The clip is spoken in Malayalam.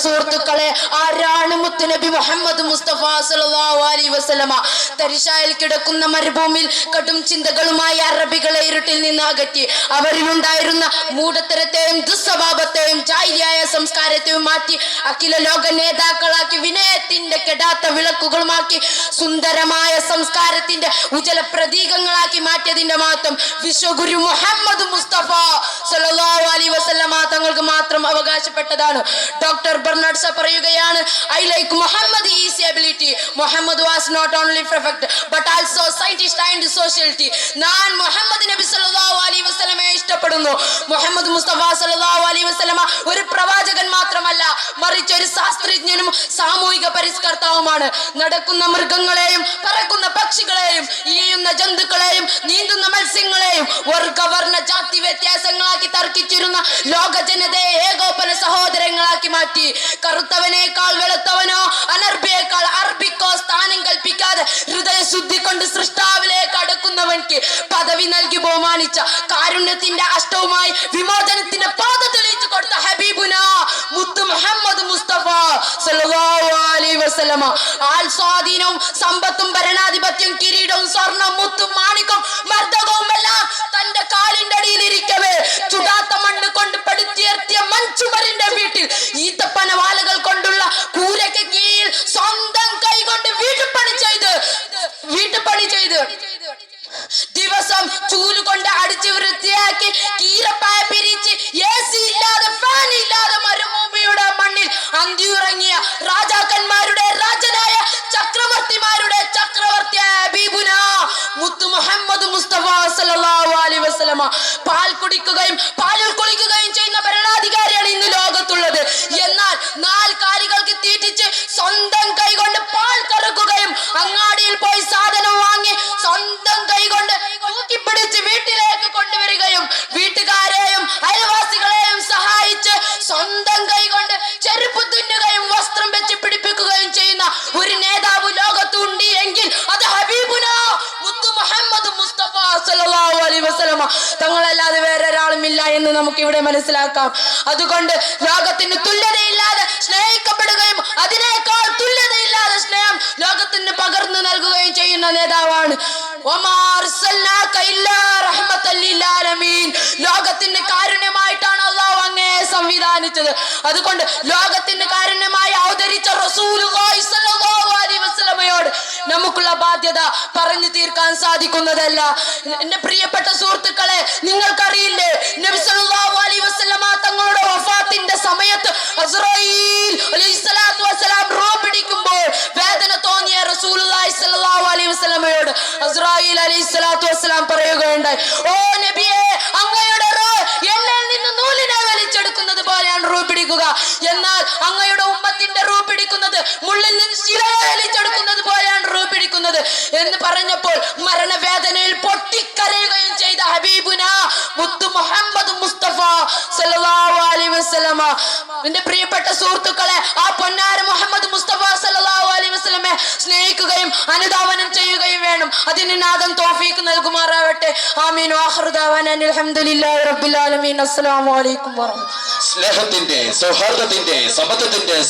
സുഹൃത്തുക്കളെ, ആരാണ് മുത്തുനബി മുഹമ്മദ് മുസ്തഫ സല്ലല്ലാഹു അലൈഹി വസല്ലമ? തരിശായിൽ കിടക്കുന്ന മരുഭൂമിയിൽ കടും ചിന്തകളുമായി അറബികളെ ഇരുട്ടിൽ നിന്ന് അകറ്റി അവരിലുണ്ടായിരുന്ന മൂഢത്തരത്തെയും ദുസ്വഭാവത്തെയും ജാഹിലിയായ സംസ്കാരത്തെയും മാറ്റി അഖില ലോക നേതാക്കളാക്കി വിനയത്തിന്റെ കെടാത്ത വിളക്കുകളുമാക്കി സുന്ദരമായ സംസ്കാരത്തിന്റെ ഉജ്ജ്വല പ്രതീകങ്ങളാക്കി മാറ്റിയതിന്റെ മാത്രം വിശ്വഗുരു മുഹമ്മദ് മുസ്തഫ സല്ലല്ലാഹു അലൈഹി വസല്ലമ തങ്ങൾക്ക് മാത്രം അവകാശപ്പെട്ടതാണ്. ഡോക്ടർ ബെർണാഡ് ഷാ പറയുകയാണ്, I like Muhammad is ability. Muhammad was not only perfect but also scientist and sociality. ഞാൻ മുഹമ്മദ് നബി സല്ലല്ലാഹു അലൈഹി വസല്ലമയെ ഇഷ്ടപ്പെടുന്നു. മുഹമ്മദ് മുസ്തഫ സല്ലല്ലാഹു അലൈഹി വസല്ലമ ഒരു പ്രവാചകൻ മാത്രമല്ല, മറിച്ച് ഒരു ശാസ്ത്രജ്ഞനും സാമൂഹിക പരിഷ്കർത്താവുമാണ്. നടക്കുന്ന മൃഗങ്ങളെയും പറക്കുന്ന പക്ഷികളെയും ഈയുന്ന ജന്തുക്കളെയും നീന്തുന്ന മത്സ്യങ്ങളെയും വർഗവർണ്ണ ജാതി വ്യത്യാസങ്ങളാക്കി തർക്കിച്ചിരുന്ന ലോക ജനതയെ ഏകോപന സഹോദരങ്ങളാക്കി മാറ്റി. കറുത്തവനേക്കാൾ വെളുത്തവനോ അനർബിയേക്കാൾ അറബിക്കോ സ്ഥാനം കൽപ്പിക്കാതെ ഹൃദയശുദ്ധി കൊണ്ട് സൃഷ്ടാവിലേക്ക് അടുക്കുന്നവൻക്ക് പദവി നൽകി ബഹുമാനിച്ച കാരുണ്യത്തിന്റെ അഷ്ടവുമായി വിമോചനത്തിന്റെ പാത തെളിയിച്ചു കൊടുത്ത ഹബീബുന മുത്ത് മുഹമ്മദ് മുസ്തഫ സല്ലല്ലാഹു അലൈഹി വസല്ലമ ആൾ സ്വാധീനവും സമ്പത്തും ഭരണാധിപത്യം കിരീടവും സ്വർണം മുത്തും മാണിക്കം മർദ്ദകവും എല്ലാം തന്റെ കാലിന്റെ അടിയിലിരിക്കവേ ചുടാത്ത മണ്ണ് കൊണ്ട് പടുത്തുയർത്തിയ മഞ്ചുമരിന്റെ വീട്ടിൽ ഈത്തപ്പന വാലകൾ കൊണ്ടുള്ള കൂരയ്ക്ക് കീഴിൽ സ്വന്തം കൈ കൊണ്ട് വീട്ടുപണി ചെയ്ത് ദിവസം ചൂലുകൊണ്ട് അടിച്ച് വൃത്തിയാക്കി കീരപ്പായ പിരിച്ച് AC ഇല്ലാതെ ഫാൻ ഇല്ലാതെ മരുഭൂമിയുടെ മണ്ണിൽ അന്തിയുറങ്ങിയ രാജാക്കന്മാരുടെ രാജനായ ചക്രവർത്തിമാരുടെ ചക്രവർത്തിയായ ഹബീബുന മുത്ത് മുഹമ്മദ് മുസ്തഫ സല്ലല്ലാഹു അലൈഹി വസല്ലമ പാൽ കുടിക്കുകയും പാലിൽ കുളിക്കുകയും ചെയ്യുന്ന ഭരണാധികാരിയാണ് ഇന്ന് ലോകത്തുള്ളത്. എന്നാൽ നാൽക്കാലികൾക്ക് തീറ്റിച്ച് സ്വന്തം കൈകൊണ്ട് പാൽ കറക്കുകയും അങ്ങാടിയിൽ പോയി സാധനം വാങ്ങി സ്വന്തം കൈകൊണ്ട് തൂക്കിപ്പിടിച്ച് വീട്ടിലേക്ക് കൊണ്ടുവരികയും വീട്ടുകാരെയും അയൽവാസികളെയും സഹായിച്ച് സ്വന്തം കൈകൊണ്ട് ചെരുപ്പ് തുന്നുകയും വസ്ത്രം വെച്ച് പിടിപ്പിക്കുകയും ചെയ്യുന്ന ഒരു നേതാവ് ലോകത്തുണ്ട് എങ്കിൽ അത് ഹബീബുന മുത്ത് മുഹമ്മദ് മുസ്തഫ സല്ലല്ലാഹു അലൈഹി വസല്ലമ തങ്ങളല്ലാതെ വേറെ ഒരാളുമില്ല എന്ന് നമുക്ക് ഇവിടെ മനസ്സിലാക്കാം. അതുകൊണ്ട് ലോകത്തിന് തുല്യതയില്ലാതെ സ്നേഹിക്കപ്പെടുകയും അതിനേക്കാൾ തുല്യതയില്ലാതെ സ്നേഹം ലോകത്തിന് പകർന്നു നൽകുകയും ചെയ്യുന്ന നേതാവാണ്. ലോകത്തിന് കാരുണ്യമായിട്ടാണ് അല്ലാഹു അങ്ങയെ സംവിധാനിച്ചത്. അതുകൊണ്ട് ലോകത്തിന് കാരുണ്യമായി അവതരിച്ച റസൂലുള്ളാഹി സ്വല്ലല്ലാഹു അലൈഹി വസല്ലമയോട് നമുക്കുള്ള ബാധ്യത പറഞ്ഞു തീർക്കാൻ സാധിക്കുന്നതല്ല. എന്റെ പ്രിയപ്പെട്ട സുഹൃത്തുക്കളെ, നിങ്ങൾക്കറിയില്ലേ, നബി സല്ലല്ലാഹു അലൈഹി വസല്ലമ തങ്ങളുടെ വഫാത്തിന്റെ സമയത്ത് അസ്റായീൽ അലൈഹിസ്സലാത്തു വസ്സലാം റൂഹ് പിടിക്കുമ്പോൾ വേദന തോന്നിയ റസൂലുള്ളാഹി സ്വല്ലല്ലാഹു അലൈഹി വസല്ലമയോട് അസ്റായീൽ അലൈഹിസ്സലാത്തു വസ്സലാം പറയുകയുണ്ടായി, ഓ നബിയേ, അങ്ങയുടെ റൂഹ് എന്നിൽ നിന്ന് നൂലിനെ വലിച്ചെടുക്കുന്നത് പോലെയാണ് റൂഹ് പിടിക്കുക. എന്നാൽ അങ്ങയുടെ ഉമ്മത്തിന്റെ റൂഹ് പിടിക്കുന്നത് മുള്ളിൽ നിന്ന് ശിലയെ വലിച്ചെടുക്കുന്നത് പോലെയാണ് റൂഹ് പിടിക്കുന്നത് എന്ന് പറഞ്ഞപ്പോൾ മരണവേദനയിൽ പൊട്ടിക്കരയുകയും ചെയ്ത ഹബീബുന മുത്ത് മുഹമ്മദ് മുസ്തഫ സല്ലല്ലാഹു അലൈഹി വസല്ലമ. എന്റെ പ്രിയപ്പെട്ട സുഹൃത്തുക്കളെ, ആ പൊന്നാര മുഹമ്മദ് മുസ്തഫ സല്ലല്ലാഹു അലൈഹി വസല്ലമയെ സ്നേഹിക്കുകയും അനുധാവനം ചെയ്യുകയും വേണം. അതിന് നാഥൻ തൗഫീഖ് നൽകുമാറാവട്ടെ. ആമീൻ. ആഖിറു ദഅവാനാ അൽഹംദുലില്ലാഹി റബ്ബിൽ ആലമീൻ. അസ്സലാമു അലൈക്കും വറഹ്മത്തുള്ളാഹി. സ്നേഹത്തിന്റെ, സൗഹാർദ്ദത്തിന്റെ, സമത്വത്തിന്റെ